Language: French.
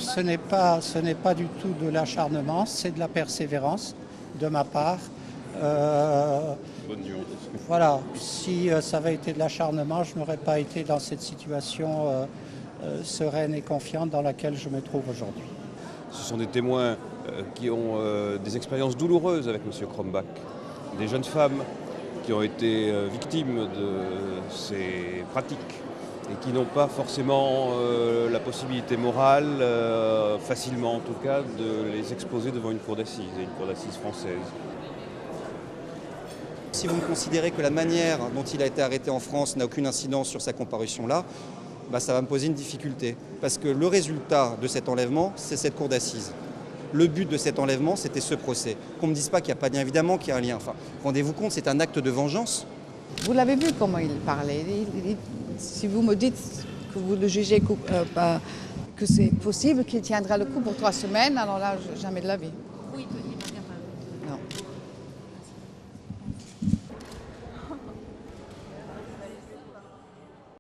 ce n'est pas du tout de l'acharnement, c'est de la persévérance de ma part. Bonne nuance. Voilà, si ça avait été de l'acharnement, je n'aurais pas été dans cette situation sereine et confiante dans laquelle je me trouve aujourd'hui. Ce sont des témoins qui ont des expériences douloureuses avec M. Krombach, des jeunes femmes qui ont été victimes de ces pratiques et qui n'ont pas forcément la possibilité morale, facilement en tout cas, de les exposer devant une cour d'assises, et une cour d'assises française. Si vous considérez que la manière dont il a été arrêté en France n'a aucune incidence sur sa comparution là, ça va me poser une difficulté. Parce que le résultat de cet enlèvement, c'est cette cour d'assises. Le but de cet enlèvement, c'était ce procès. Qu'on ne me dise pas qu'il n'y a pas de lien, évidemment qu'il y a un lien. Enfin, rendez-vous compte, c'est un acte de vengeance. Vous l'avez vu comment il parlait. Si vous me dites que vous le jugez que c'est possible qu'il tiendra le coup pour 3 semaines, alors là, jamais de la vie. Oui,